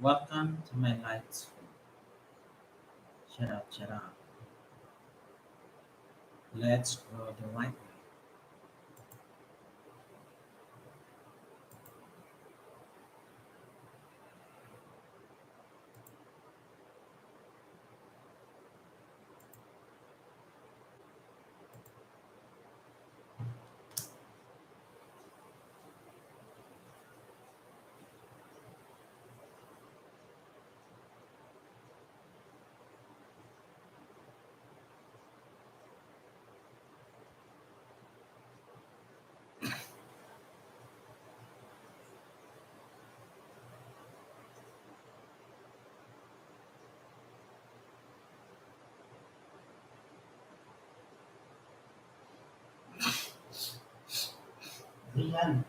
Welcome to my light school. Shut up, shut up. Let's grow the right way. Rian.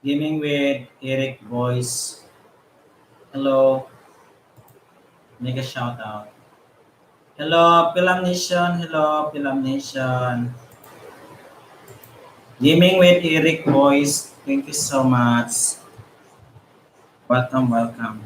Gaming with Eric Boys. Hello. Make a shout out. Hello, Pilam Nation. Hello, Pilam Nation. Gaming with Eric Boys. Thank you so much. Welcome, welcome.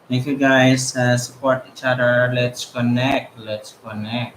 Thank you guys. Support each other. Let's connect. Let's connect.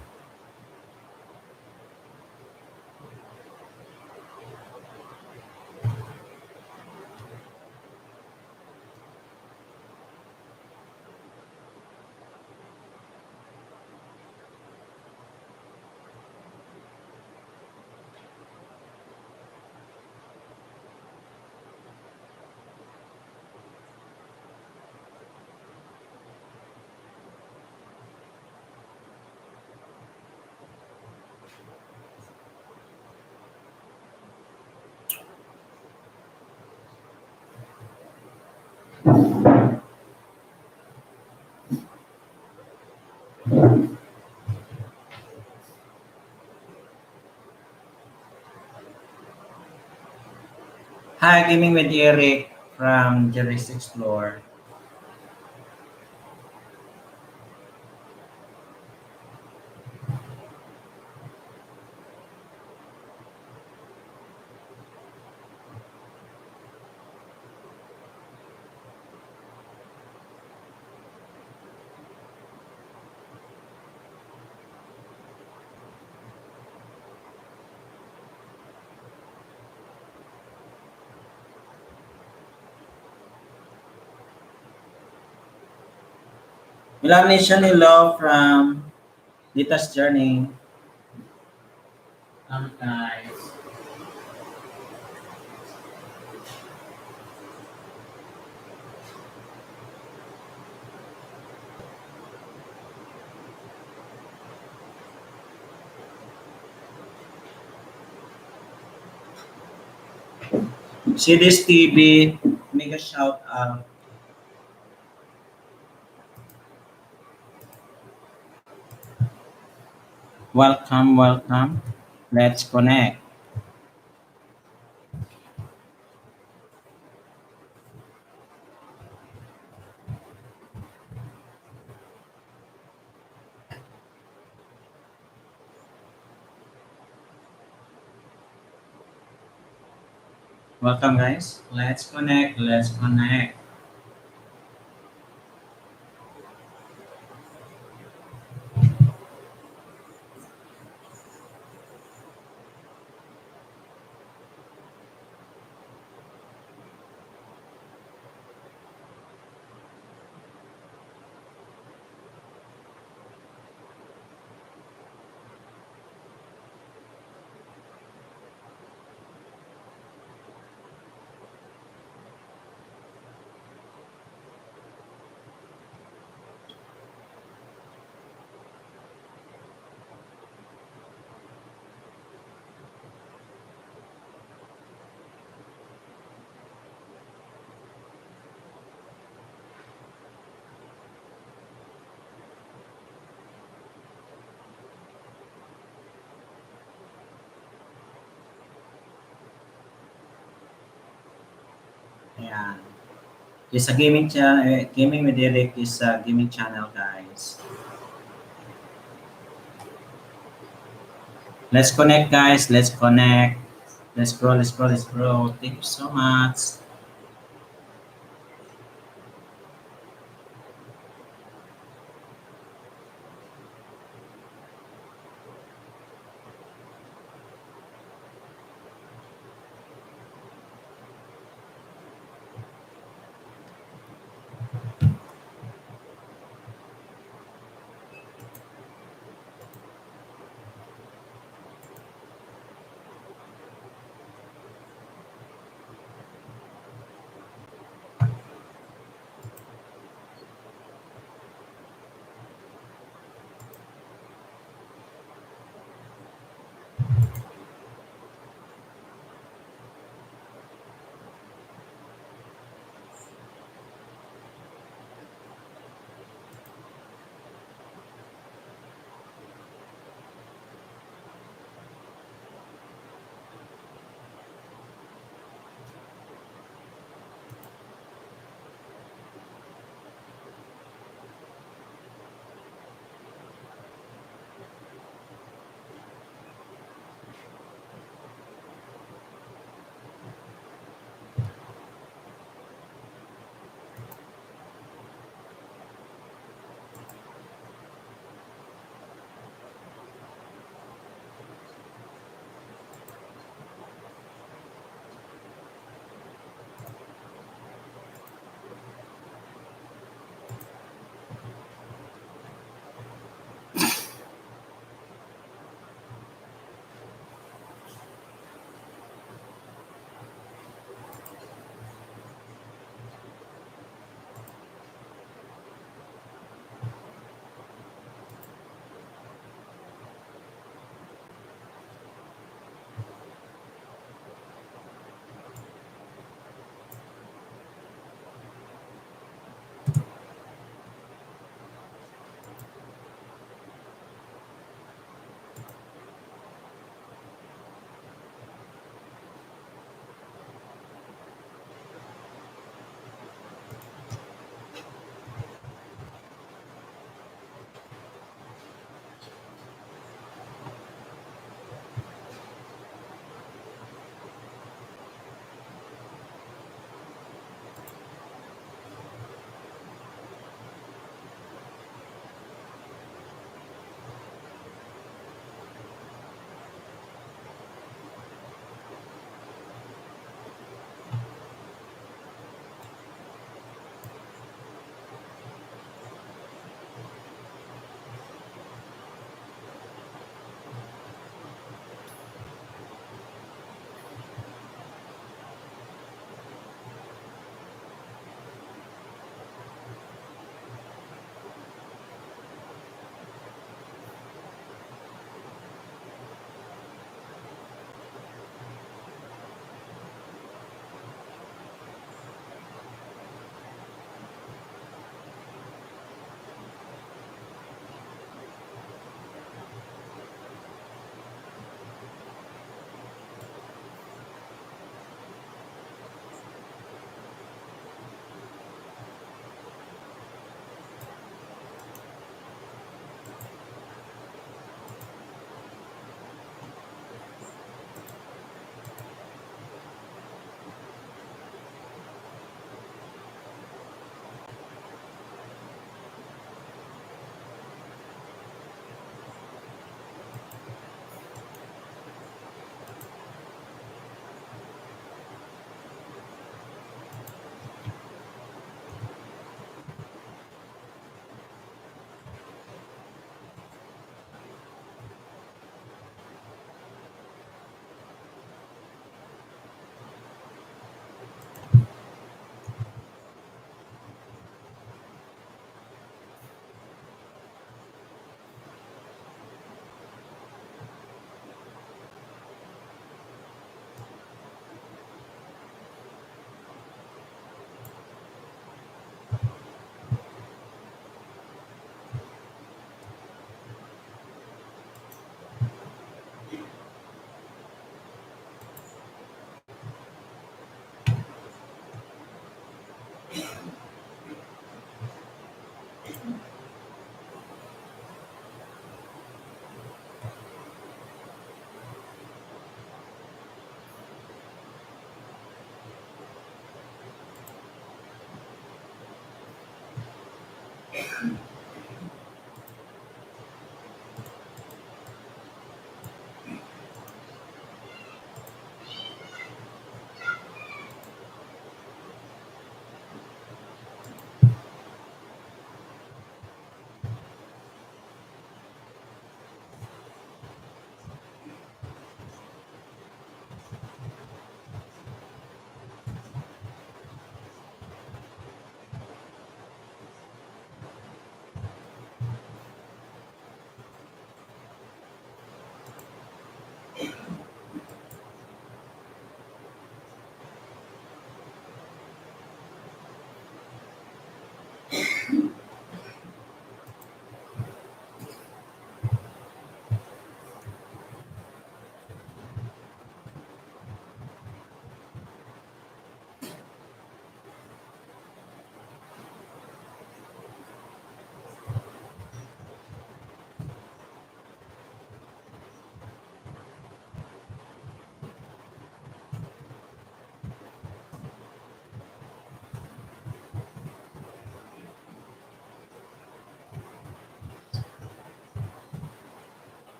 Hi, Gaming with Eric from Jerry's Explore. Milan Nation, hello from Lita's Journey. Guys. See this TV. Make a shout out. Welcome, welcome. Let's connect. Welcome, guys. Let's connect. Let's connect. Yeah. It's a gaming channel. Gaming with Eric is a gaming channel, guys. Let's connect, guys. Let's connect. Let's grow. Let's grow. Let's grow. Thank you so much.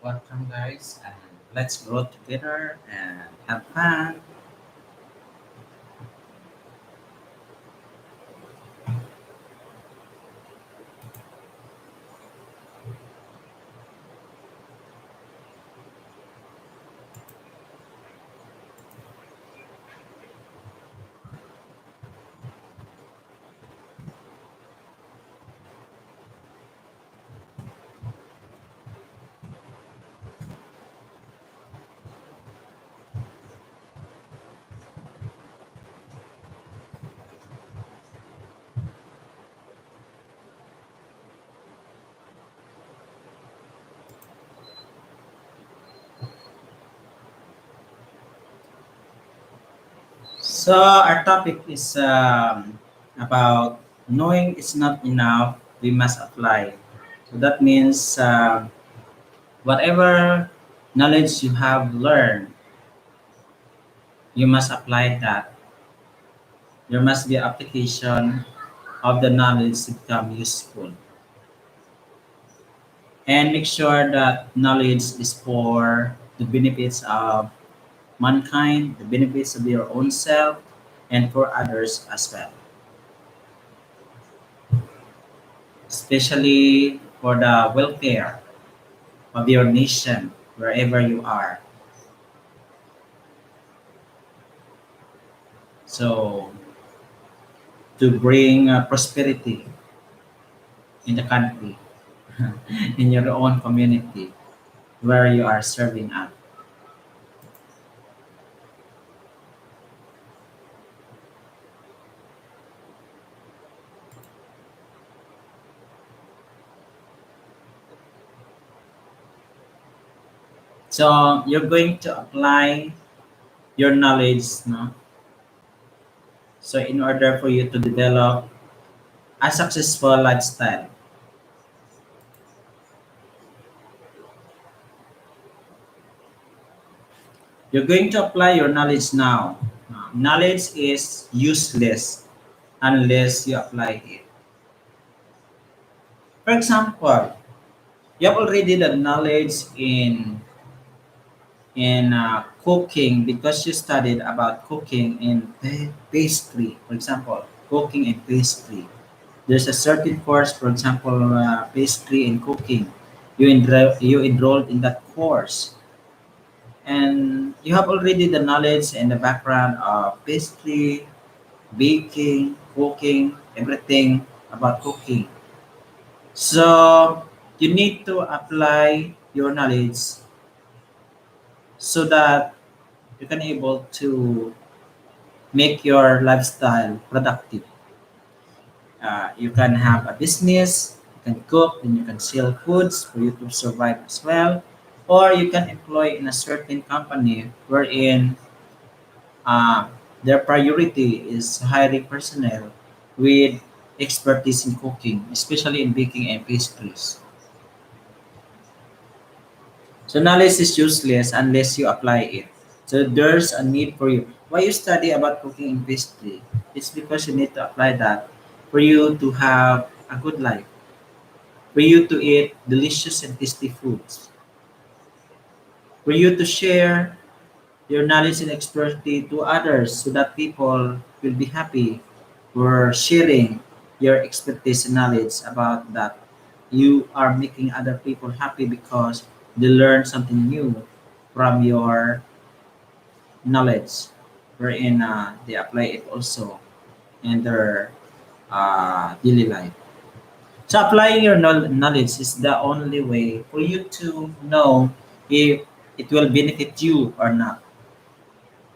Welcome, guys, and let's grow together and have fun. So, our topic is about knowing it's not enough, we must apply. So, that means whatever knowledge you have learned, you must apply that. There must be application of the knowledge to become useful. And make sure that knowledge is for the benefits of mankind, the benefits of your own self, and for others as well, especially for the welfare of your nation, wherever you are. So to bring prosperity in the country, in your own community where you are serving at. So you're going to apply your knowledge, no? So in order for you to develop a successful lifestyle, you're going to apply your knowledge now. Knowledge is useless unless you apply it. For example, you have already the knowledge in cooking because you studied about cooking in pastry. For example, cooking and pastry. There's a certain course, for example, pastry and cooking. You enrolled in that course, and you have already the knowledge and the background of pastry, baking, cooking, everything about cooking. So you need to apply your knowledge so that you can able to make your lifestyle productive. You can have a business, you can cook, and you can sell foods for you to survive as well. Or you can employ in a certain company wherein uh, their priority is hiring personnel with expertise in cooking, especially in baking and pastries. So knowledge is useless unless you apply it. So there's a need for you. Why you study about cooking and pastry? It's because you need to apply that for you to have a good life, for you to eat delicious and tasty foods, for you to share your knowledge and expertise to others so that people will be happy for sharing your expertise and knowledge about that. You are making other people happy because they learn something new from your knowledge, wherein they apply it also in their daily life. So applying your knowledge is the only way for you to know if it will benefit you or not.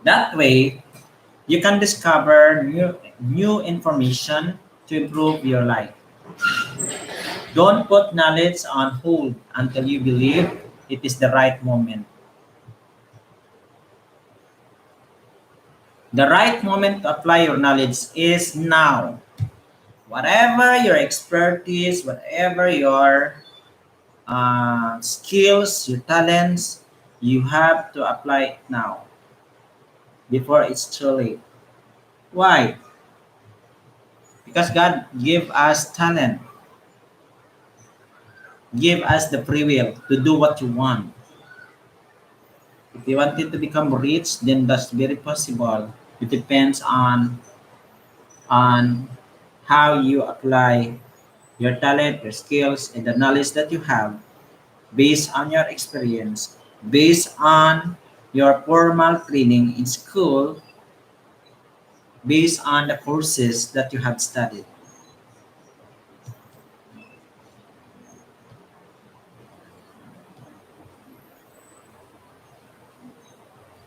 That way, you can discover new information to improve your life. Don't put knowledge on hold until you believe it is the right moment. The right moment to apply your knowledge is now. Whatever your expertise, whatever your skills, your talents, you have to apply it now before it's too late. Why? Because God gave us talent, give us the free will to do what you want. If you wanted to become rich, then that's very possible. It depends on how you apply your talent, your skills, and the knowledge that you have based on your experience, based on your formal training in school, based on the courses that you have studied.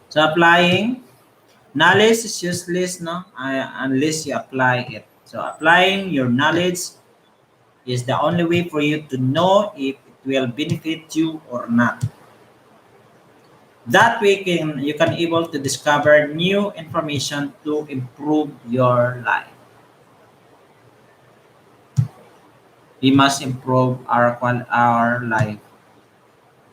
So applying knowledge is useless, no, unless you apply it. So applying your knowledge is the only way for you to know if it will benefit you or not. That way you can able to discover new information to improve your life. We must improve our life.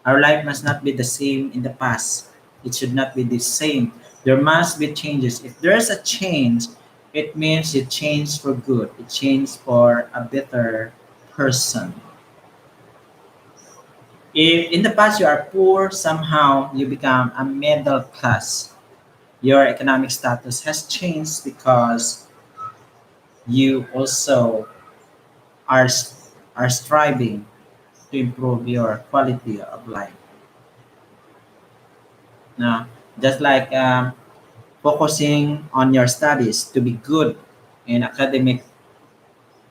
Our life must not be the same in the past. It should not be the same. There must be changes. If there's a change, it means it changed for good. It changed for a better person. If in the past you are poor, somehow you become a middle class. Your economic status has changed because you also are are striving to improve your quality of life. Now, just like focusing on your studies to be good in academic.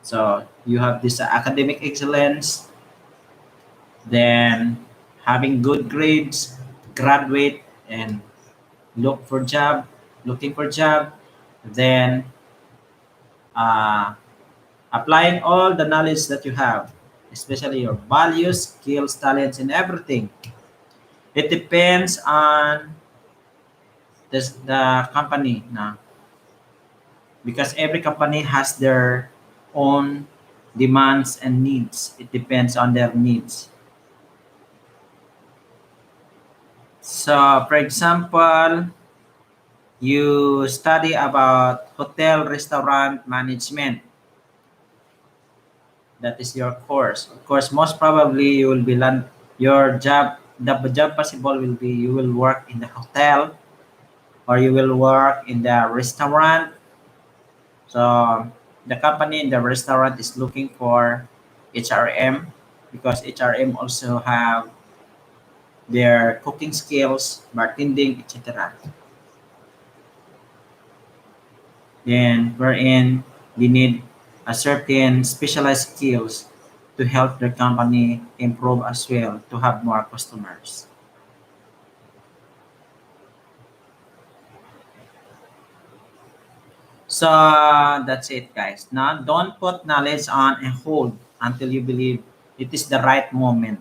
So you have this academic excellence, then having good grades, graduate and look for job, looking for job, then uh, applying all the knowledge that you have, especially your values, skills, talents, and everything. It depends on the company now, because every company has their own demands and needs. It depends on their needs. So, for example, you study about hotel restaurant management. That is your course. Of course, most probably you will be land your job. The job possible will be you will work in the hotel or you will work in the restaurant. So the company in the restaurant is looking for HRM because HRM also have their cooking skills, bartending, etc. Then wherein they need a certain specialized skills to help the company improve as well to have more customers. So that's it, guys. Now, don't put knowledge on a hold until you believe it is the right moment.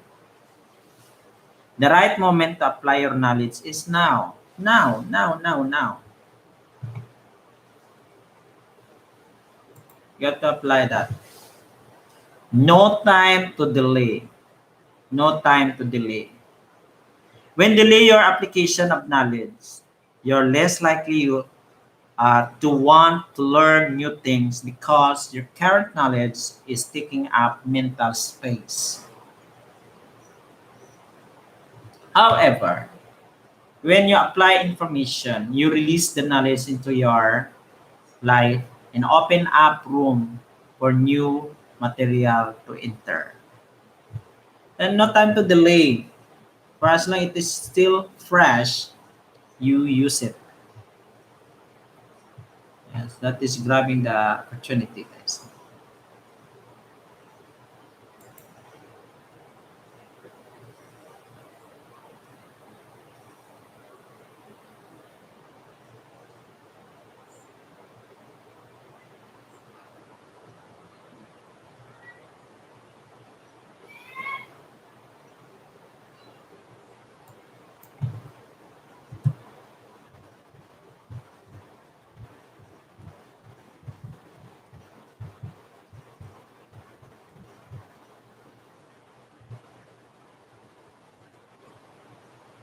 The right moment to apply your knowledge is now. Now, now, now, now. You have to apply that. No time to delay. No time to delay. When delay your application of knowledge, you're less likely to want to learn new things because your current knowledge is taking up mental space. However, when you apply information, you release the knowledge into your life and open up room for new material to enter. And no time to delay. For as long it is still fresh, you use it. Yes, that is grabbing the opportunity, guys.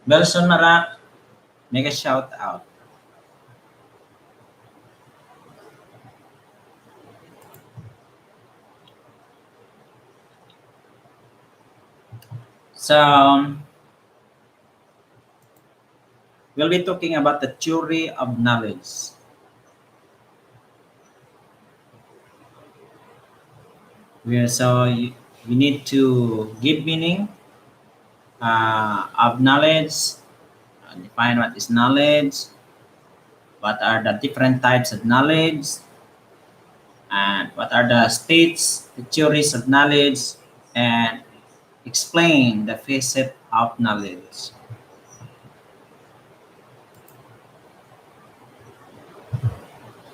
Belson Marak, make a shout out. So we'll be talking about the theory of knowledge. We need to give meaning of knowledge, define what is knowledge, what are the different types of knowledge, and what are the states, the theories of knowledge, and explain the facet of knowledge.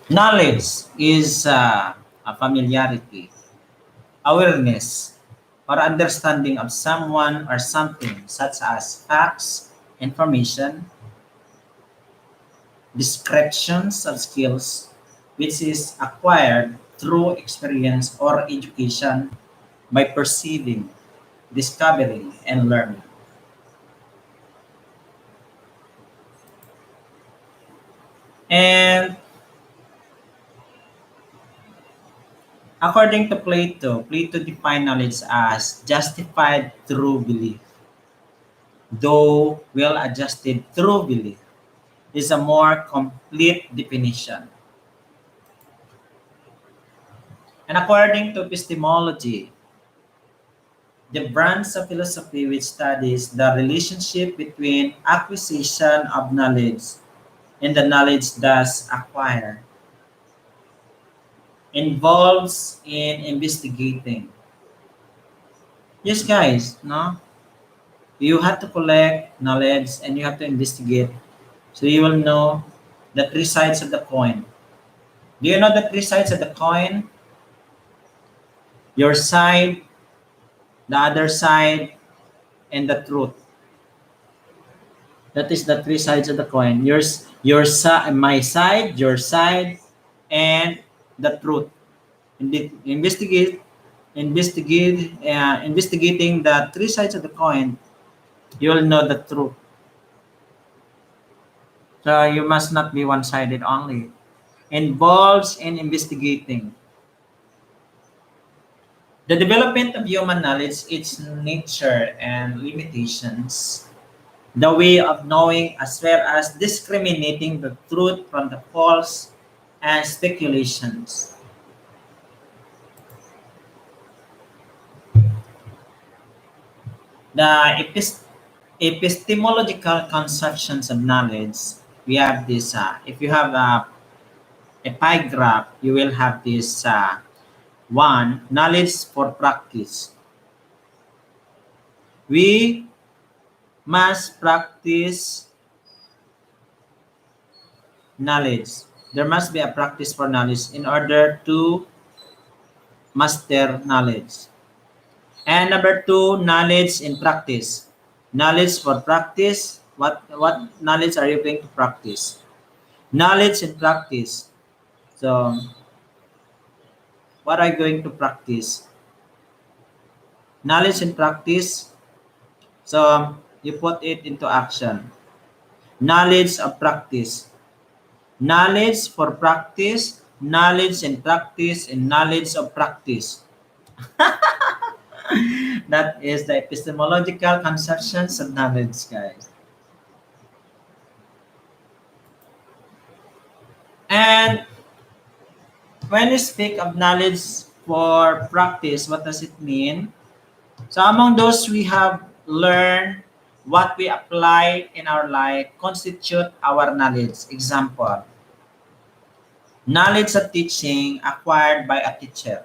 Knowledge is a familiarity, awareness, or understanding of someone or something, such as facts, information, descriptions of skills, which is acquired through experience or education by perceiving, discovering, and learning. And according to Plato, Plato defined knowledge as justified through belief, though well adjusted through belief is a more complete definition. And according to epistemology, the branch of philosophy which studies the relationship between acquisition of knowledge and the knowledge thus acquired involves in investigating. Yes, guys, no? You have to collect knowledge and you have to investigate so you will know the three sides of the coin. Do you know the three sides of the coin? Your side, the other side, and the truth. That is the three sides of the coin. My side, your side, and the truth. Investigate, investigating the three sides of the coin. You will know the truth. So you must not be one-sided only. Involves in investigating. The development of human knowledge, its nature and limitations, the way of knowing as well as discriminating the truth from the false and speculations. The epistemological conceptions of knowledge, we have this, if you have a pie graph, you will have this one, knowledge for practice. We must practice knowledge. There must be a practice for knowledge in order to master knowledge. And number two, knowledge in practice. Knowledge for practice. What knowledge are you going to practice? Knowledge in practice. So, what are you going to practice? Knowledge in practice. So, you put it into action. Knowledge of practice. Knowledge for practice. Knowledge in practice and knowledge of practice. That is the epistemological conceptions of knowledge, guys. And when we speak of knowledge for practice, what does it mean? So among those we have learned, what we apply in our life constitute our knowledge. Example, knowledge of teaching acquired by a teacher.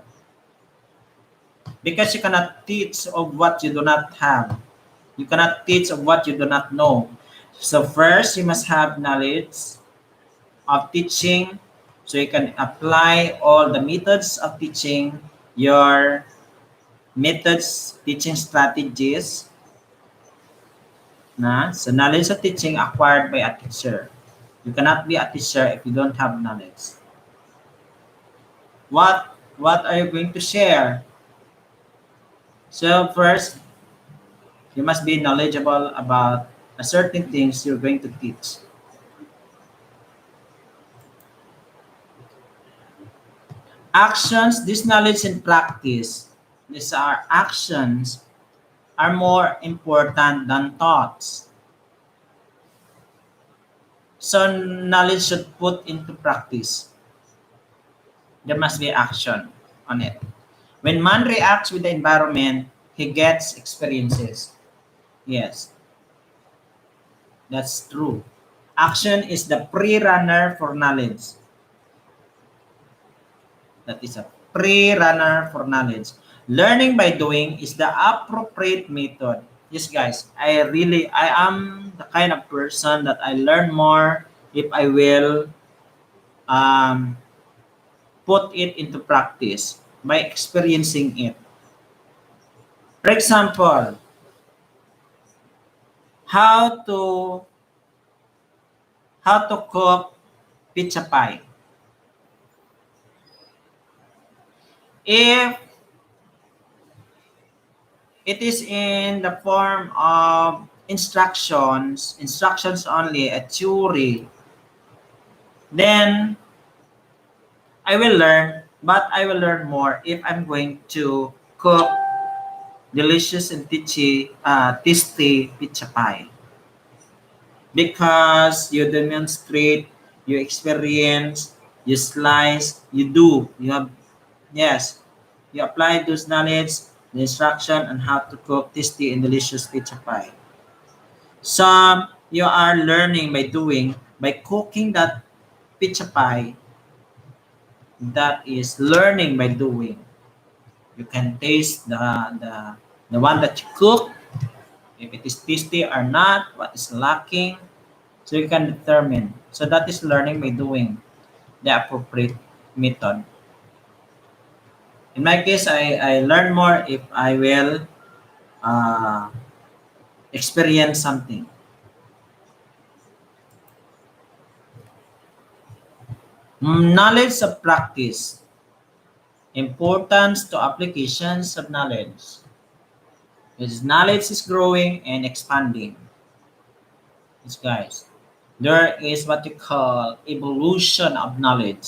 Because you cannot teach of what you do not have. You cannot teach of what you do not know. So first, you must have knowledge of teaching so you can apply all the methods of teaching, your methods, teaching strategies. So knowledge of teaching acquired by a teacher. You cannot be a teacher if you don't have knowledge. What are you going to share? So first, you must be knowledgeable about a certain things you're going to teach. Actions, this knowledge and practice, these are actions, are more important than thoughts. So knowledge should put into practice. There must be action on it. When man reacts with the environment, he gets experiences. Yes, that's true. Action is the pre-runner for knowledge. That is a pre-runner for knowledge. Learning by doing is the appropriate method. Yes, guys, I am the kind of person that I learn more if I will um, put it into practice by experiencing it. For example, how to cook pizza pie. If it is in the form of instructions only, a theory, then I will learn, but I will learn more if I'm going to cook delicious and tasty pizza pie. Because you demonstrate, you experience, you slice, you have, yes, you apply those knowledge, the instruction on how to cook tasty and delicious pizza pie. Some you are learning by doing, By cooking that pizza pie, that is learning by doing. You can taste the one that you cook, if it is tasty or not, what is lacking, so you can determine. So that is learning by doing the appropriate method. In my case, I learn more if I will uh, experience something. Knowledge of practice, importance to applications of knowledge. Because knowledge is growing and expanding. Yes, guys. There is what you call evolution of knowledge.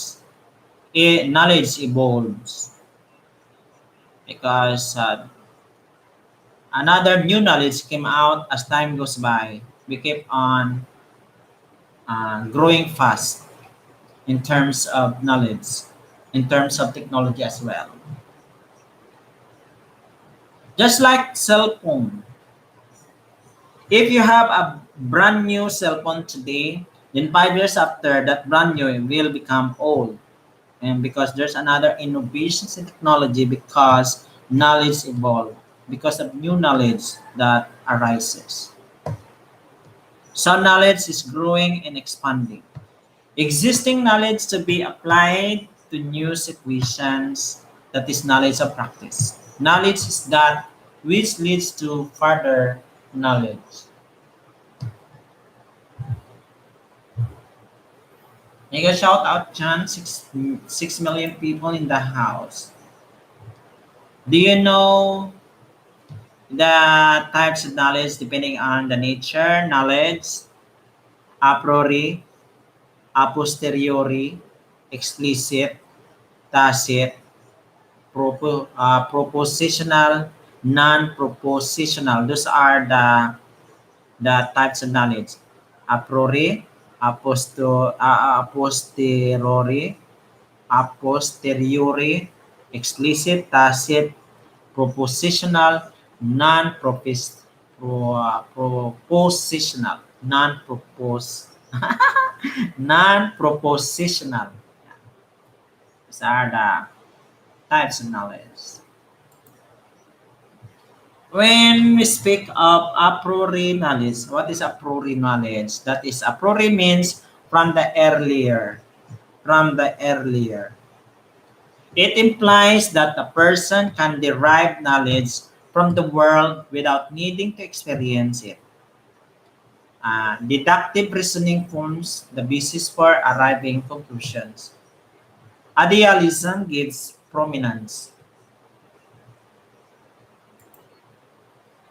Knowledge evolves because another new knowledge came out as time goes by. We keep on growing fast in terms of knowledge, in terms of technology as well. Just like cell phone, if you have a brand new cell phone today, then 5 years after, that brand new will become old. And because there's another innovations in technology, because knowledge evolve, because of new knowledge that arises. So knowledge is growing and expanding. Existing knowledge to be applied to new situations, that is knowledge of practice. Knowledge is that which leads to further knowledge. Make a shout out, John. 6 million people in the house. Do you know the types of knowledge depending on the nature? Knowledge, a priori, a posteriori, explicit, tacit, propositional, non-propositional. Those are the types of knowledge. A priori, a posteriori, a posteriori, explicit, tacit, propositional, propositional, non-propositional. These are the types of knowledge. When we speak of a priori knowledge, what is a priori knowledge? That is, a priori means from the earlier. From the earlier. It implies that a person can derive knowledge from the world without needing to experience it. Deductive reasoning forms the basis for arriving conclusions. Idealism gives prominence.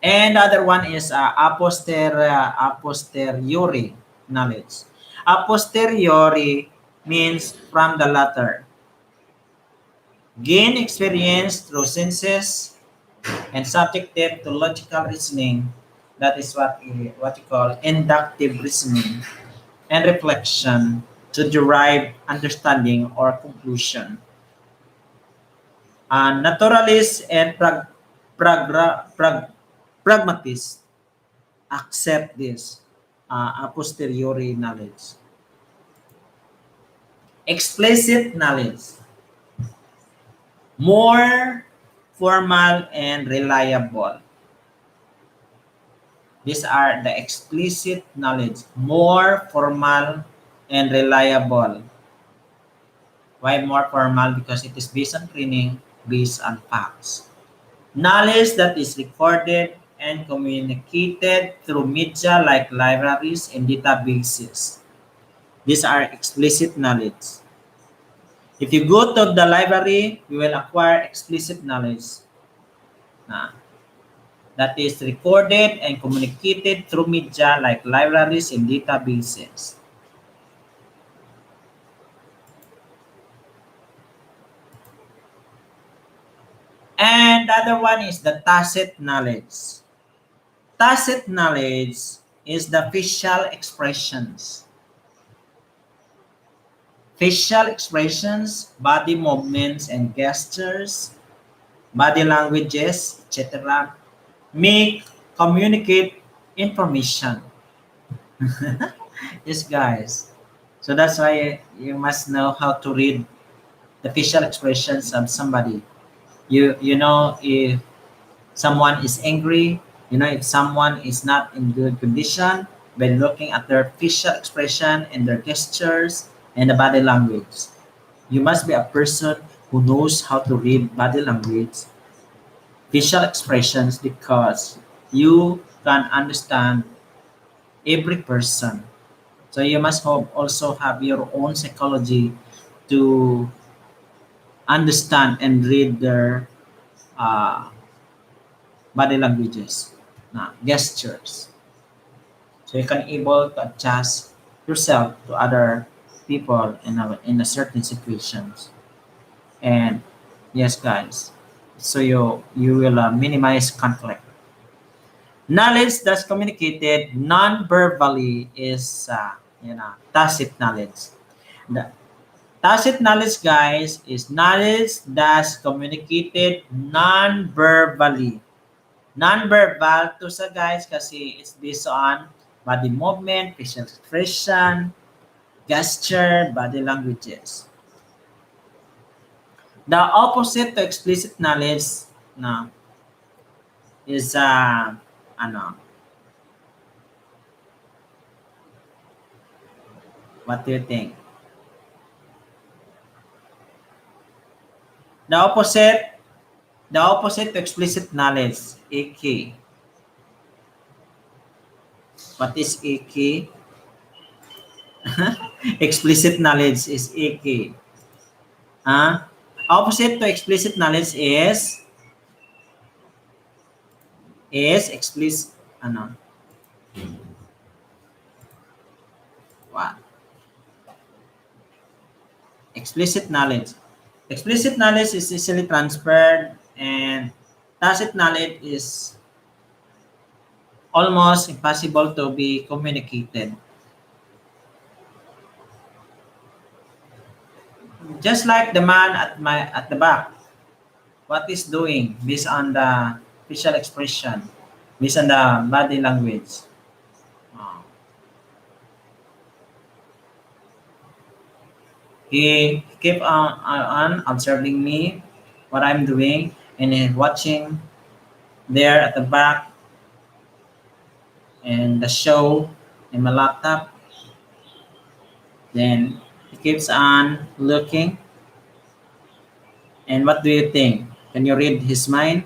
And the other one is a posteriori knowledge. A posteriori means from the latter. Gain experience through senses and subjective to logical reasoning. That is what you call inductive reasoning and reflection to derive understanding or conclusion. Naturalists and pragmatists accept this a posteriori knowledge. Explicit knowledge, more formal and reliable. These are the explicit knowledge, more formal and reliable. Why more formal? Because it is based on training, based on facts. Knowledge that is recorded and communicated through media like libraries and databases. These are explicit knowledge. If you go to the library, you will acquire explicit knowledge that is recorded and communicated through media like libraries and databases. And the other one is the tacit knowledge. Tacit knowledge is the facial expressions. Facial expressions, body movements and gestures, body languages, etc. make communicate information. Yes, guys. So that's why you must know how to read the facial expressions of somebody. You know if someone is angry, you know if someone is not in good condition by looking at their facial expression and their gestures and the body language. You must be a person who knows how to read body language, facial expressions, because you can understand every person. So you must also have your own psychology to understand and read their uh, body languages, gestures. So you can able to adjust yourself to other people in a certain situations. And yes, guys. So you will minimize conflict. Knowledge that's communicated non-verbally is tacit knowledge. The tacit knowledge, guys, is knowledge that's communicated non-verbally. Non-verbal to sa guys kasi it's based on body movement, facial expression, gesture, body languages. The opposite to explicit knowledge na is ano, what do you think? The opposite, the opposite to explicit knowledge, AK. What is AK? Explicit knowledge is AK. Huh? Opposite to explicit knowledge is explicit ano? What? Explicit knowledge. Explicit knowledge is easily transferred and tacit knowledge is almost impossible to be communicated. Just like the man at the back, what is doing based on the facial expression, based on the body language. Uh, he keep on observing me, what I'm doing, and watching there at the back and the show in my laptop. Then he keeps on looking. And what do you think? Can you read his mind?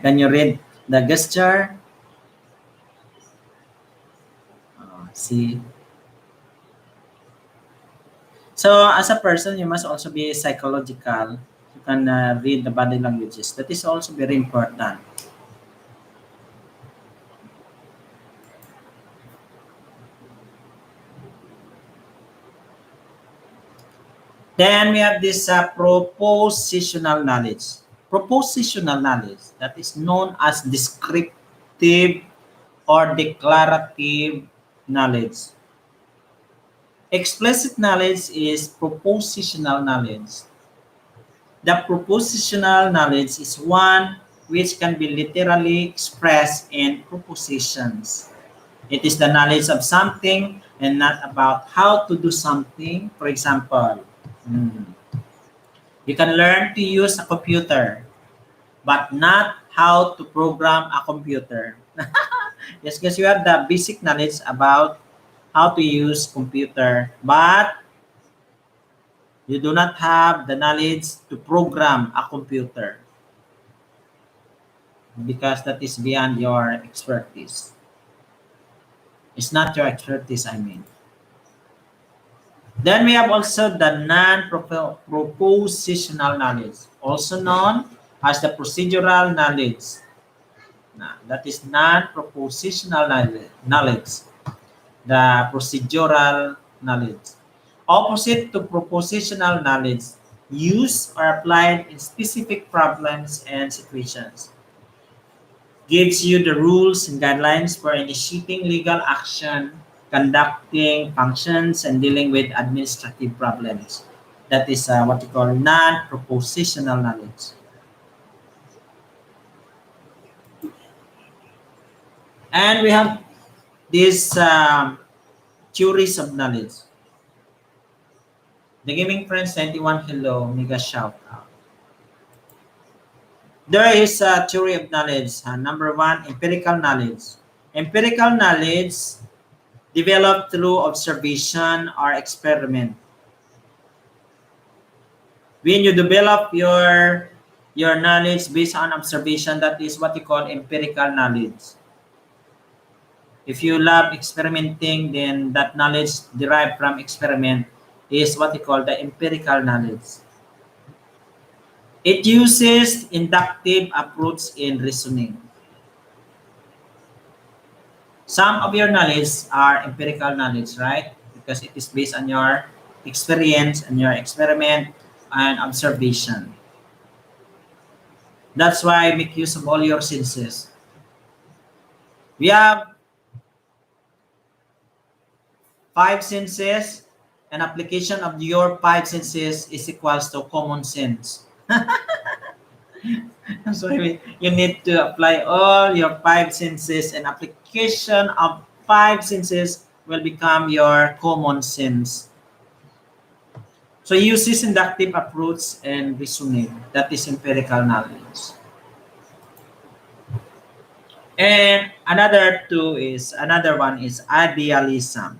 Can you read the gesture? See. So as a person, you must also be psychological. You can read the body languages. That is also very important. Then we have this propositional knowledge. Propositional knowledge that is known as descriptive or declarative knowledge. Explicit knowledge is propositional knowledge. The propositional knowledge is one which can be literally expressed in propositions. It is the knowledge of something and not about how to do something. For example, you can learn to use a computer, but not how to program a computer. Yes, because you have the basic knowledge about how to use computer, but you do not have the knowledge to program a computer because that is beyond your expertise. It's not your expertise, I mean. Then we have also the non-propositional knowledge, also known as the procedural knowledge. That is non-propositional knowledge, the procedural knowledge. Opposite to propositional knowledge, used or applied in specific problems and situations. Gives you the rules and guidelines for initiating legal action, conducting functions, and dealing with administrative problems. That is what you call non-propositional knowledge. And we have this theories of knowledge. The Gaming Friends 91, hello, mega shout out. There is a theory of knowledge. Number one, empirical knowledge. Empirical knowledge developed through observation or experiment. When you develop your knowledge based on observation, that is what you call empirical knowledge. If you love experimenting, then that knowledge derived from experiment is what you call the empirical knowledge. It uses inductive approach in reasoning. Some of your knowledge are empirical knowledge, right? Because it is based on your experience and your experiment and observation. That's why make use of all your senses. We have five senses. An application of your five senses is equals to common sense. So you need to apply all your five senses, and application of five senses will become your common sense. So use this inductive approach and reasoning. That is empirical knowledge. And another one is idealism.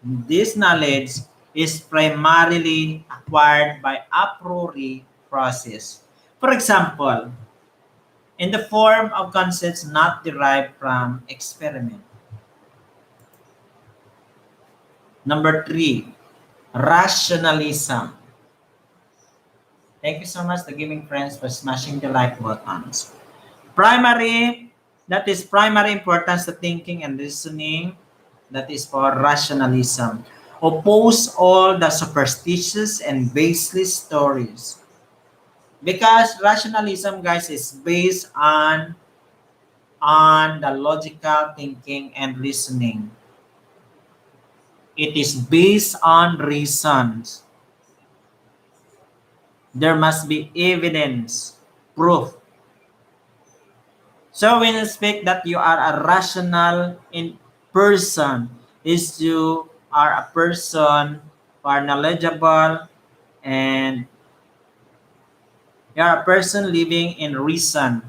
This knowledge is primarily acquired by a priori process. For example, in the form of concepts not derived from experiment. Number three, rationalism. Thank you so much, the Giving Friends, for smashing the like buttons. Primary, that is primary importance to thinking and reasoning. That is for rationalism. Oppose all the superstitious and baseless stories. Because rationalism, guys, is based on the logical thinking and reasoning. It is based on reasons. There must be evidence, proof. So when you speak that you are a rational in person, is you are a person who are knowledgeable and you are a person living in reason.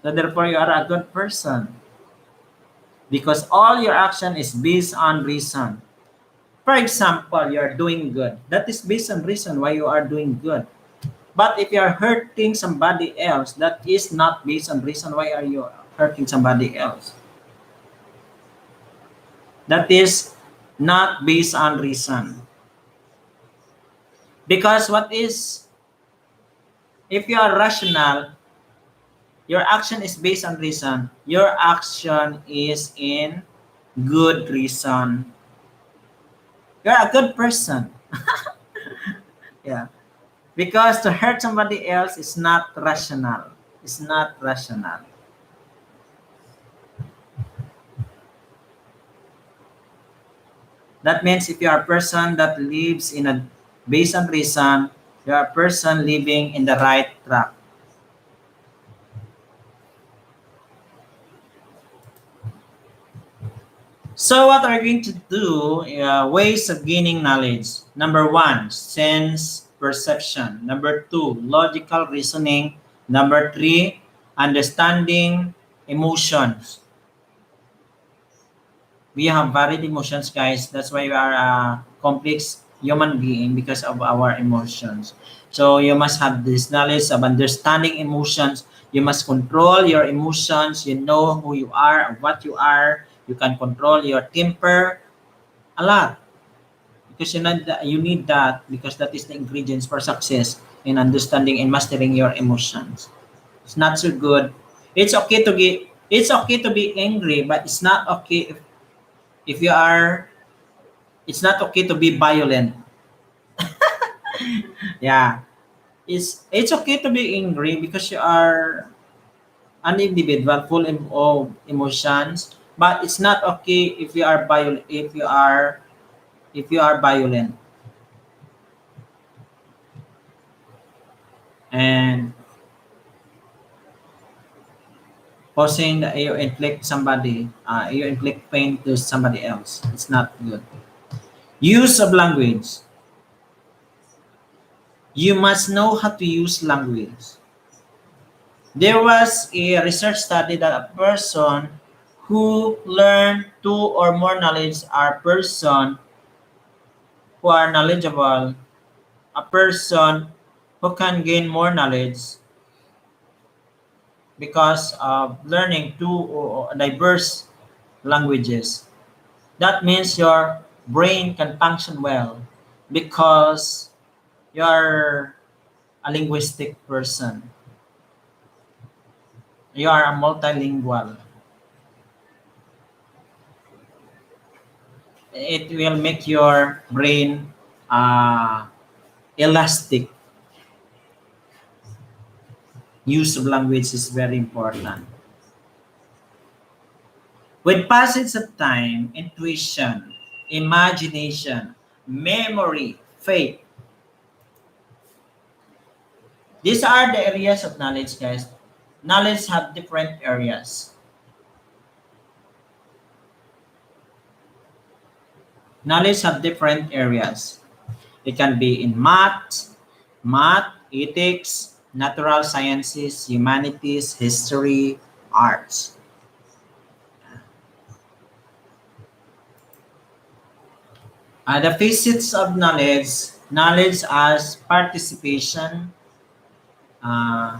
So therefore you are a good person. Because all your action is based on reason. For example, you are doing good. That is based on reason why you are doing good. But if you are hurting somebody else, that is not based on reason why are you hurting somebody else. That is not based on reason. Because if you are rational, your action is based on reason. Your action is in good reason. You're a good person. Yeah. Because to hurt somebody else is not rational. It's not rational. That means if you are a person that lives in a based on reason, you are a person living in the right track. So what are we going to do? Ways of gaining knowledge. Number one, sense perception. Number two, logical reasoning. Number three, understanding emotions. We have varied emotions, guys. That's why we are a complex human being because of our emotions. So you must have this knowledge of understanding emotions. You must control your emotions. You know who you are, what you are. You can control your temper a lot because you need that because that is the ingredients for success in understanding and mastering your emotions. It's not so good. It's okay to be angry, but it's not okay if you are it's not okay to be violent. Yeah, it's okay to be angry because you are an individual full of emotions, but it's not okay if you are violent. If you are violent. And Causing that you inflict somebody, you inflict pain to somebody else. It's not good. Use of language. You must know how to use language. There was a research study that a person who learned two or more knowledge are person who are knowledgeable, a person who can gain more knowledge because of learning two or diverse languages. That means your brain can function well because you're a linguistic person. You are a multilingual. It will make your brain uh, elastic. Use of language is very important. With passage of time, intuition, imagination, memory, faith, these are the areas of knowledge, guys. Knowledge have different areas. Knowledge have different areas. It can be in math, ethics, natural sciences, humanities, history, arts. The facets of knowledge, knowledge as participation. Uh,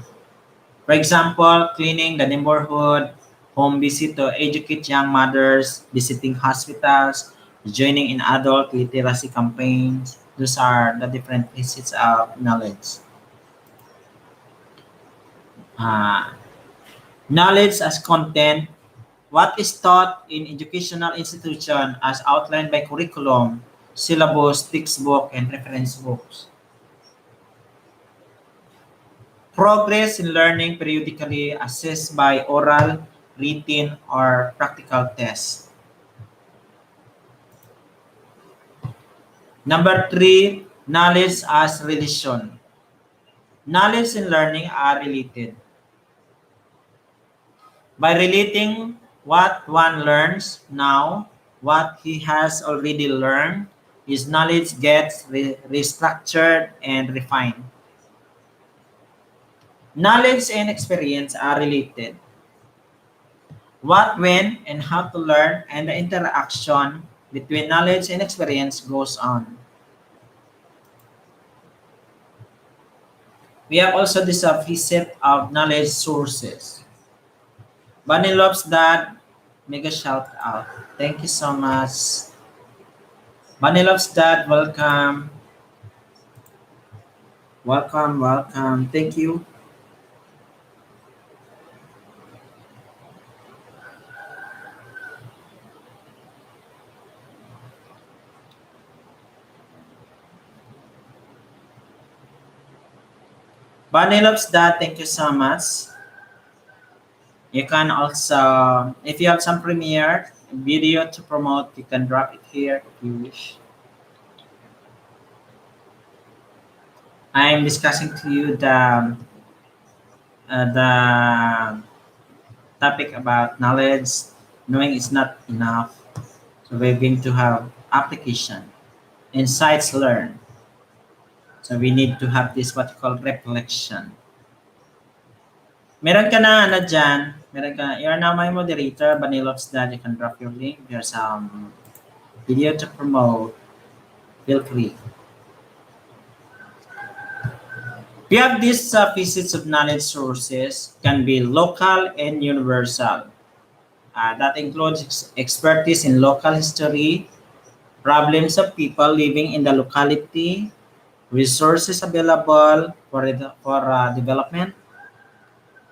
for example, cleaning the neighborhood, home visit to educate young mothers, visiting hospitals, joining in adult literacy campaigns. Those are the different facets of knowledge. Uh, Knowledge as content. What is taught in educational institution as outlined by curriculum, syllabus, textbook, and reference books. Progress in learning periodically assessed by oral, written, or practical tests. Number three, knowledge as relation. Knowledge and learning are related. By relating what one learns now, what he has already learned, his knowledge gets restructured and refined. Knowledge and experience are related. What, when, and how to learn and the interaction between knowledge and experience goes on. We have also this facet of knowledge sources. Bunny loves that. Mega shout out. Thank you so much. Bunny loves that. Welcome. Welcome, welcome. Thank you. Bunny loves that. Thank you so much. You can also, if you have some premiere video to promote, you can drop it here if you wish. I'm discussing to you the topic about knowledge. Knowing is not enough. So we're going to have application, insights learned. So we need to have this what you call reflection. Meron ka na ano dyan, meron ka, you're now my moderator, Banilops that you can drop your link. There's some video to promote. Feel free. We have these facets of knowledge sources can be local and universal. That includes expertise in local history, problems of people living in the locality, resources available for development,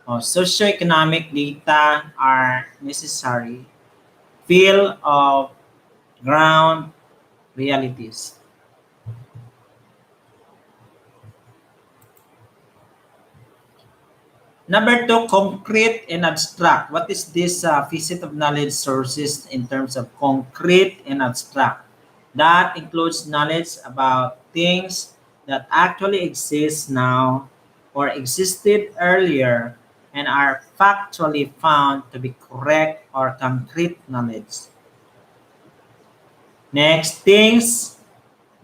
socioeconomic data are necessary, feel of ground realities. Number two, concrete and abstract. What is this facet of knowledge sources in terms of concrete and abstract? That includes knowledge about things that actually exist now or existed earlier and are factually found to be correct or concrete knowledge. Next, things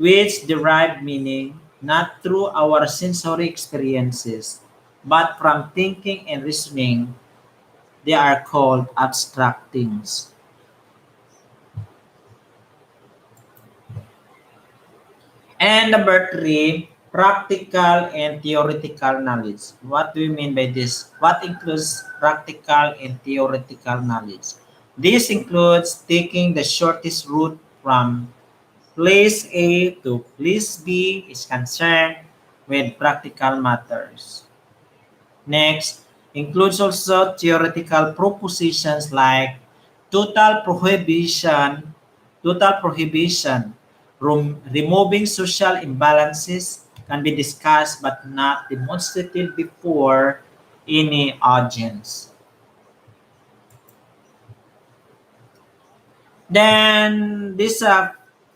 which derive meaning not through our sensory experiences, but from thinking and reasoning, they are called abstract things. And number three, practical and theoretical knowledge. What do we mean by this? What includes practical and theoretical knowledge? This includes taking the shortest route from place A to place B is concerned with practical matters. Next, includes also theoretical propositions like total prohibition, total prohibition, removing social imbalances can be discussed but not demonstrated before any audience. Then this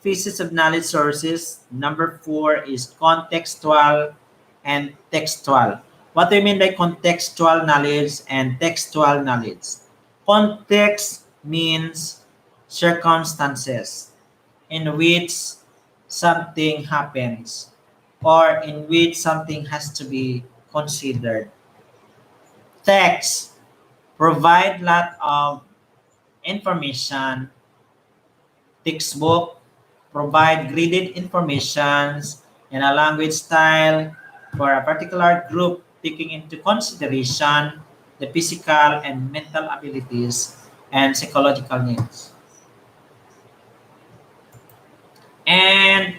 pieces of knowledge sources. Number four is contextual and textual. What do you mean by contextual knowledge and textual knowledge? Context means circumstances in which something happens or in which something has to be considered. Text provide lot of information. Textbook provide graded informations in a language style for a particular group, taking into consideration the physical and mental abilities and psychological needs. And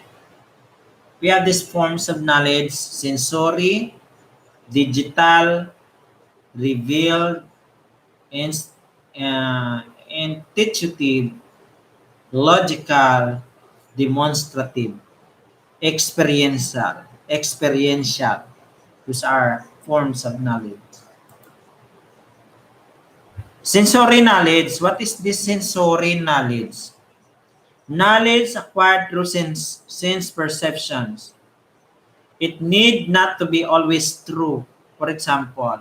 we have these forms of knowledge: sensory, digital, revealed, ins- intuitive, logical, demonstrative, experiential. Those are forms of knowledge. Sensory knowledge. What is this sensory knowledge? Knowledge acquired through sense perceptions. It need not to be always true. For example,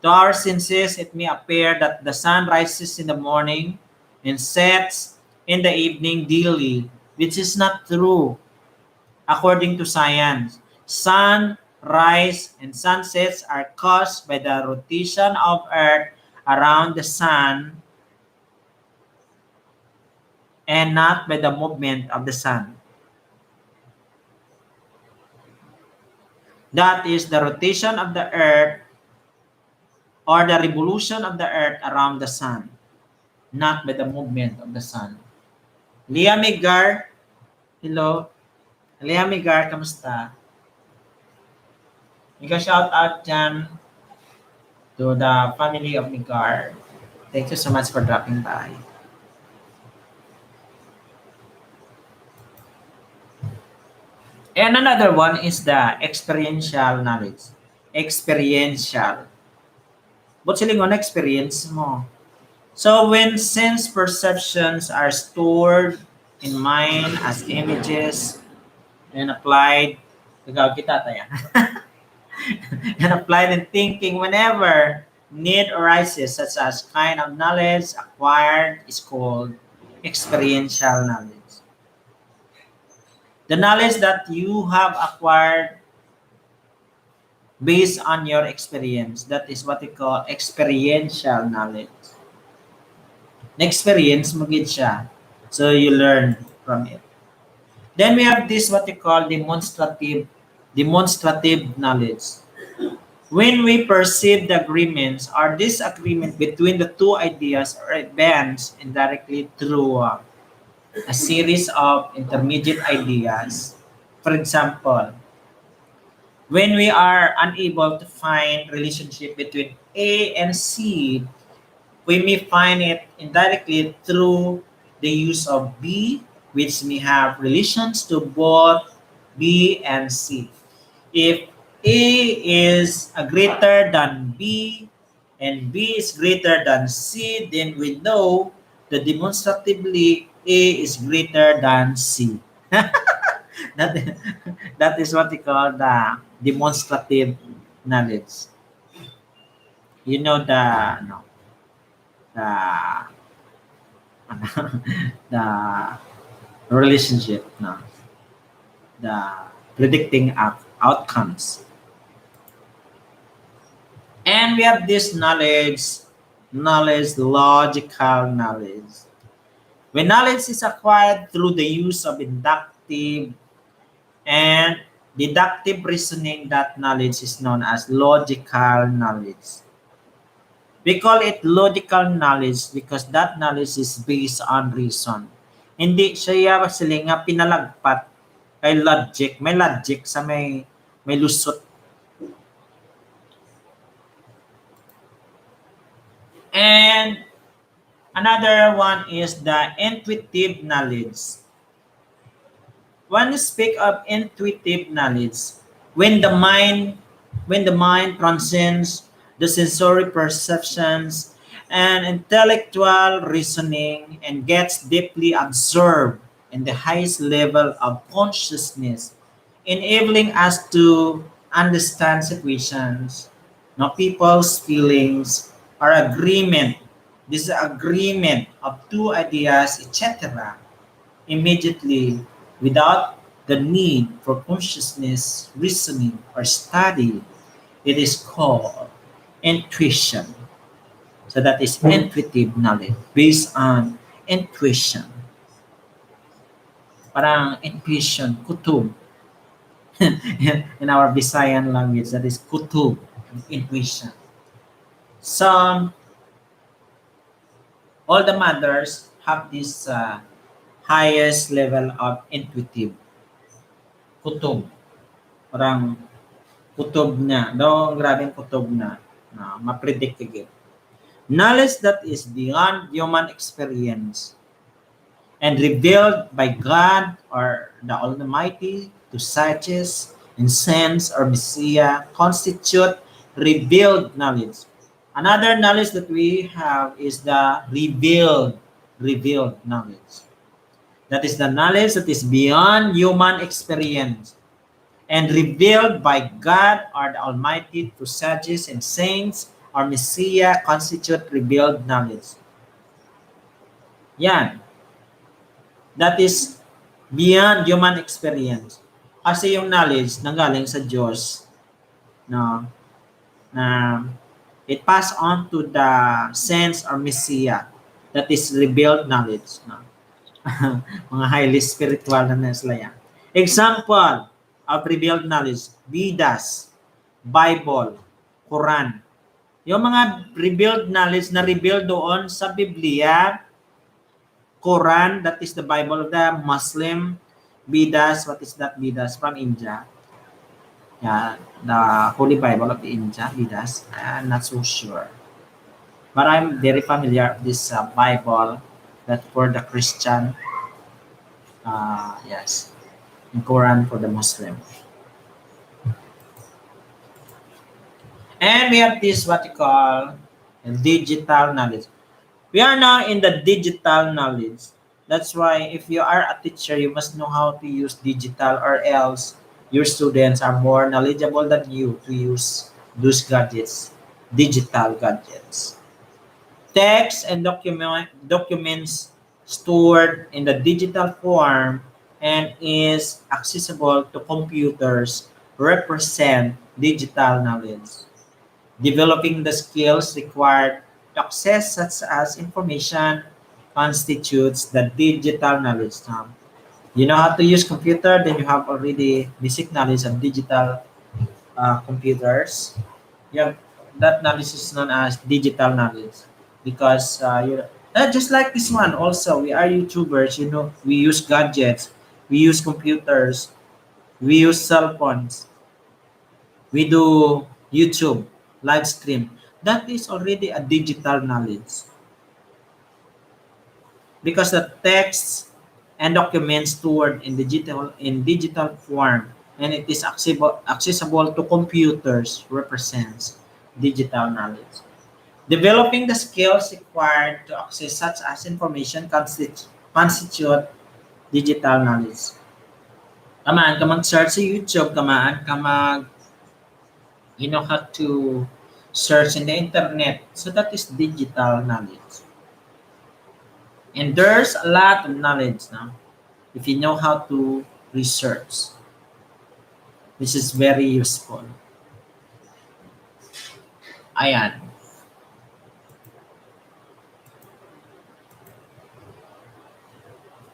to our senses, it may appear that the sun rises in the morning and sets in the evening daily, which is not true. According to science, sunrise and sunsets are caused by the rotation of Earth around the sun and not by the movement of the sun. That is the rotation of the Earth or the revolution of the Earth around the sun, not by the movement of the sun. Lia Migar, hello. Lia Migar, kamusta? Ika shout out dyan to the family of Migar. Thank you so much for dropping by. And another one is the experiential knowledge. Experiential. Ba't silingon experience mo? So when sense perceptions are stored in mind as images and applied, ikaw kita tayo. And applied in thinking whenever need arises, such as kind of knowledge acquired is called experiential knowledge. The knowledge that you have acquired based on your experience, that is what we call experiential knowledge. Na-experience mo gid siya. So you learn from it. Then we have this what we call demonstrative knowledge. When we perceive the agreements or disagreement between the two ideas or events indirectly through a series of intermediate ideas. For example, when we are unable to find relationship between A and C, we may find it indirectly through the use of B, which may have relations to both B and C. If A is greater than B and B is greater than C, then we know that demonstratively A is greater than C. that, that is what we call the demonstrative knowledge. You know the no, the the relationship, no, the predicting outcomes. And we have this knowledge, logical knowledge. When knowledge is acquired through the use of inductive and deductive reasoning, that knowledge is known as logical knowledge. We call it logical knowledge because that knowledge is based on reason. Hindi siya sila nga pinalagpat kay logic. May logic sa may lusot. And another one is the intuitive knowledge. When you speak of intuitive knowledge, when the mind transcends the sensory perceptions and intellectual reasoning and gets deeply absorbed in the highest level of consciousness, enabling us to understand situations, no people's feelings, or agreement, this agreement of two ideas, etc., immediately without the need for consciousness, reasoning, or study. It is called intuition. So that is intuitive knowledge based on intuition. Parang intuition, kutub. In our Visayan language, that is kutub, intuition. So all the mothers have this highest level of intuitive kutub. Parang kutob na. Daw, grabing kutob na ma-predict again. Knowledge that is beyond human experience and revealed by God or the Almighty to sages and saints or Messiah constitute revealed knowledge. Another knowledge that we have is the revealed knowledge. That is the knowledge that is beyond human experience and revealed by God or the Almighty to sages and saints or Messiah constitute revealed knowledge. Yan. That is beyond human experience. Kasi yung knowledge nanggaling sa Diyos, no, na it pass on to the saints or Messiah. That is revealed knowledge. No? Mga highly spiritual na sila yan. Example of revealed knowledge, Vedas, Bible, Quran. Yung mga revealed knowledge na revealed doon sa Biblia, Quran, that is the Bible of the Muslim, Vedas, what is that Vedas? From India. Yeah, the Holy Bible of the India, Vedas. I'm not so sure. But I'm very familiar with this Bible that for the Christian, yes, and Quran for the Muslim. And we have this what you call digital knowledge. We are now in the digital knowledge. That's why if you are a teacher, you must know how to use digital or else your students are more knowledgeable than you to use those gadgets, digital gadgets. Text and documents stored in the digital form and is accessible to computers represent digital knowledge. Developing the skills required to access such as information constitutes the digital knowledge. You know how to use computer, then you have already basic knowledge of digital computers. Yeah, that knowledge is known as digital knowledge because just like this one. Also, we are YouTubers. You know, we use gadgets, we use computers, we use cell phones, we do YouTube live stream. That is already a digital knowledge because the text and documents stored in digital form and it is accessible to computers represents digital knowledge. Developing the skills required to access such as information constitute digital knowledge. Kamaan ka mag-search sa YouTube, kamaan ka mag you know how to search in the internet. So that is digital knowledge. And there's a lot of knowledge now if you know how to research. This is very useful. Ayan.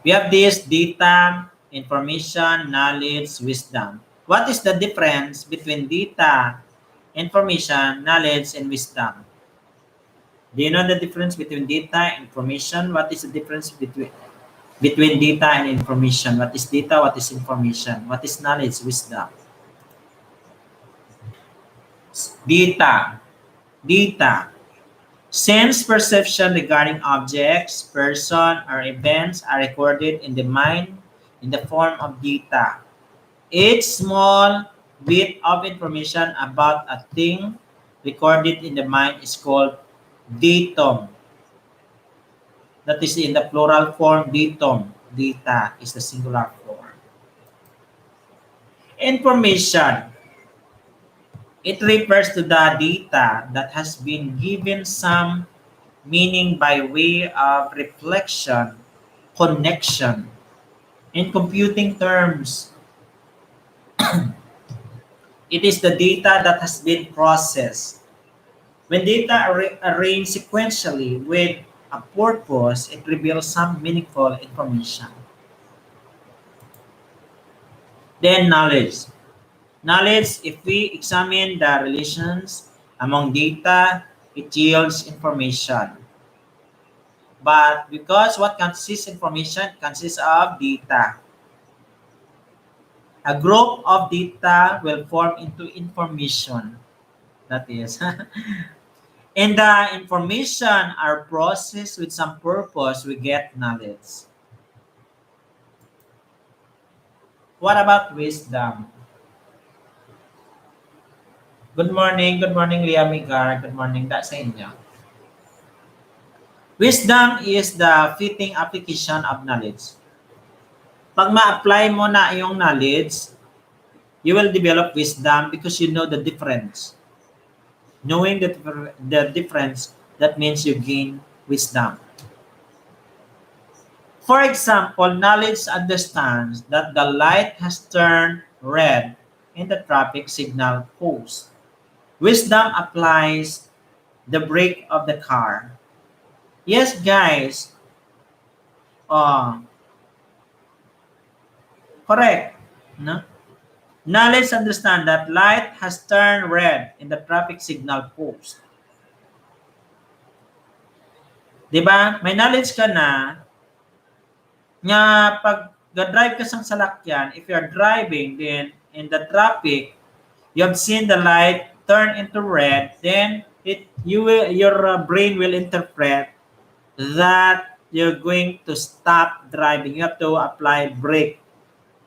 We have this data, information, knowledge, wisdom. What is the difference between data, information, knowledge, and wisdom? Do you know the difference between data, information? What is the difference between data and information? What is data? What is information? What is knowledge, wisdom? Data. Data. Sense perception regarding objects, person, or events are recorded in the mind in the form of data. Each small bit of information about a thing recorded in the mind is called datum. That is in the plural form, datum. Data is the singular form. Information. It refers to the data that has been given some meaning by way of reflection, connection. In computing terms, it is the data that has been processed. When data are arranged sequentially with a purpose, it reveals some meaningful information. Then knowledge. Knowledge, if we examine the relations among data, it yields information. But because what consists information consists of data, a group of data will form into information. That is, and the information are processed with some purpose, we get knowledge. What about wisdom? Good morning, Leah Migar. Good morning, that's sa inyo. Wisdom is the fitting application of knowledge. Pag ma-apply mo na yung knowledge, you will develop wisdom because you know the difference. Knowing the difference, that means you gain wisdom. For example, knowledge understands that the light has turned red in the traffic signal post. Wisdom applies the brake of the car. Yes, guys. Uh, Correct. No? Knowledge understand that light has turned red in the traffic signal post. Diba? May knowledge ka na nga pag drive ka sa salakyan, if you're driving, then in the traffic, you have seen the light turn into red, then your brain will interpret that you're going to stop driving. You have to apply brake.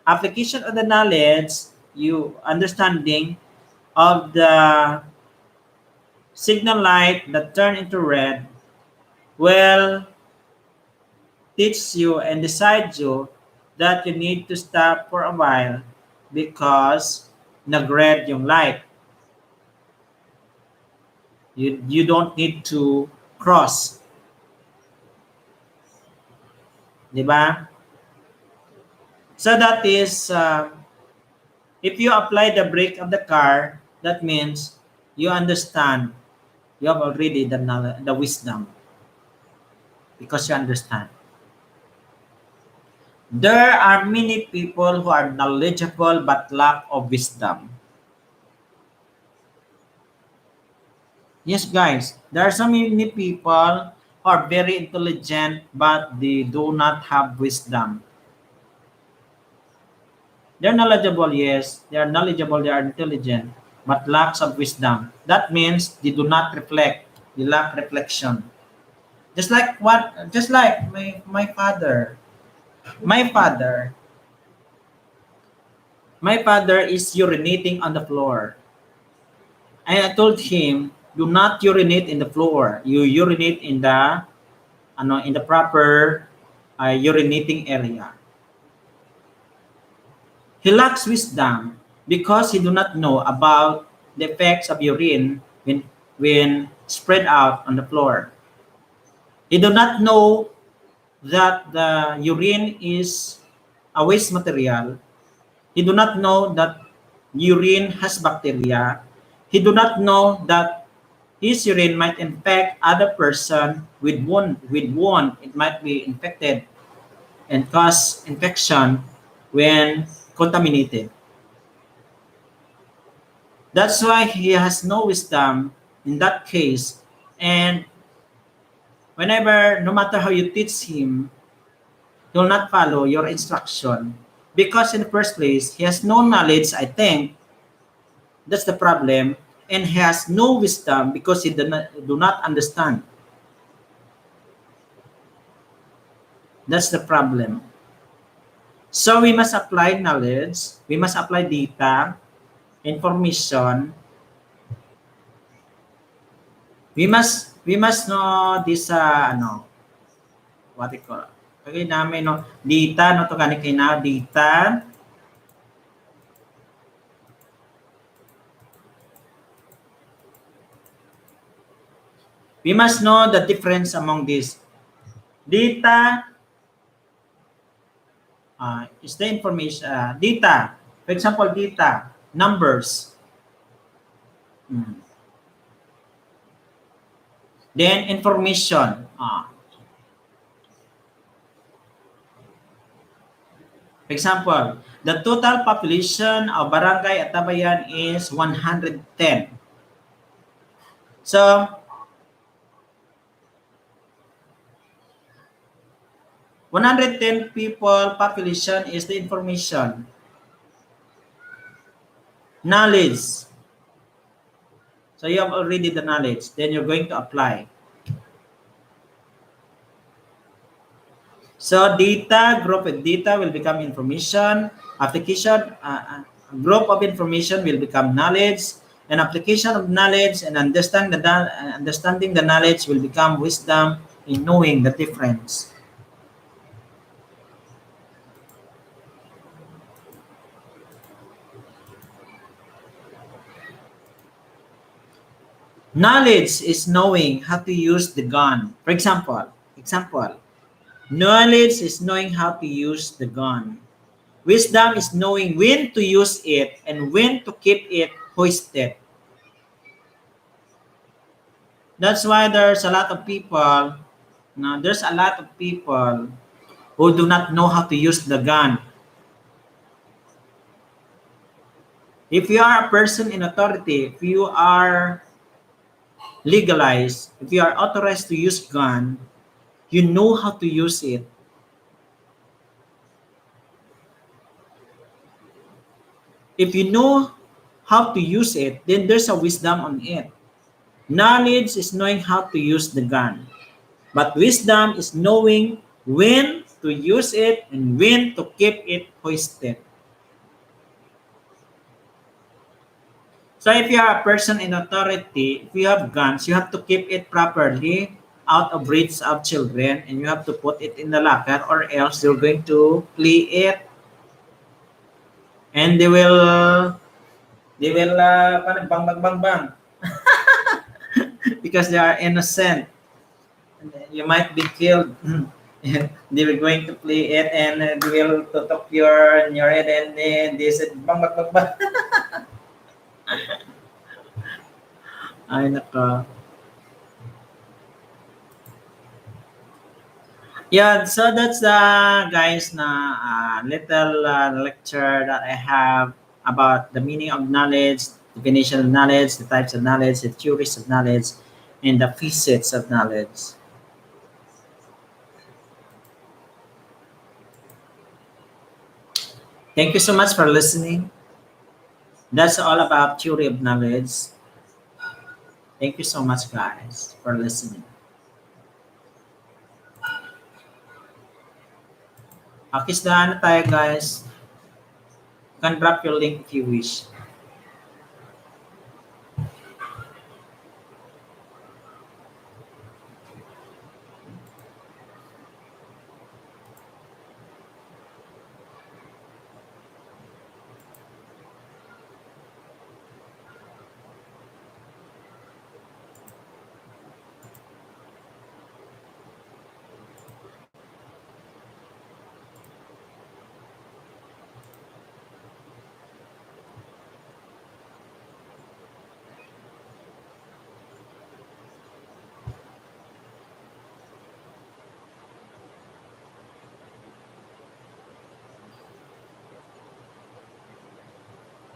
Application of the knowledge, you understanding of the signal light that turn into red will teach you and decide you that you need to stop for a while because nag-red yung light. You don't need to cross. Diba? So that is, if you apply the brake of the car, that means you understand. You have already the knowledge, the wisdom, because you understand. There are many people who are knowledgeable but lack of wisdom. Yes, guys, there are so many people who are very intelligent but they do not have wisdom. They're knowledgeable, yes. They are knowledgeable, they are intelligent, but lacks of wisdom. That means they do not reflect. They lack reflection. Just like my father. My father. My father is urinating on the floor. And I told him, do not urinate in the floor. You urinate in the proper urinating area. He lacks wisdom because he do not know about the effects of urine when spread out on the floor. He do not know that the urine is a waste material. He do not know that urine has bacteria. He do not know that his urine might infect other person with wound. With wound, it might be infected and cause infection when contaminated. That's why he has no wisdom in that case. And whenever, no matter how you teach him, he will not follow your instruction. Because in the first place, he has no knowledge, I think, that's the problem. And he has no wisdom because he do not understand. That's the problem. So we must apply knowledge, we must apply data, information. We must know this what it call. Okay namin no data no to gani kay na data. We must know the difference among these. Data is the information data. For example, data, numbers. Hmm. Then information. For example, the total population of Barangay Atabayan is 110. So, 110 people population is the information. Knowledge. So you have already the knowledge. Then you're going to apply. So data, group of data will become information. Application, group of information will become knowledge. And application of knowledge and understanding the knowledge will become wisdom in knowing the difference. Knowledge is knowing how to use the gun. For example, knowledge is knowing how to use the gun. Wisdom is knowing when to use it and when to keep it hoisted. That's why there's a lot of people, there's a lot of people who do not know how to use the gun. If you are a person in authority, if you are legalized, if you are authorized to use gun, you know how to use it. If you know how to use it, then there's a wisdom on it. Knowledge is knowing how to use the gun. But wisdom is knowing when to use it and when to keep it hoisted. So if you are a person in authority, if you have guns, you have to keep it properly out of reach of children and you have to put it in the locker or else they're going to play it and they will bang bang bang bang because they are innocent. You might be killed. And they were going to play it and they will tutok your head and then they said bang bang bang bang. Ay nako. Yeah, so that's the guys na little lecture that I have about the meaning of knowledge, definition of knowledge, the types of knowledge, the theories of knowledge, and the facets of knowledge. Thank you so much for listening. That's all about theory of knowledge. Thank you so much, guys, for listening. Pakisdahan na tayo, guys. You can drop your link if you wish.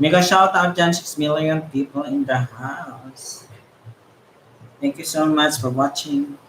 Mega shout out dyan, 6 million people in the house. Thank you so much for watching.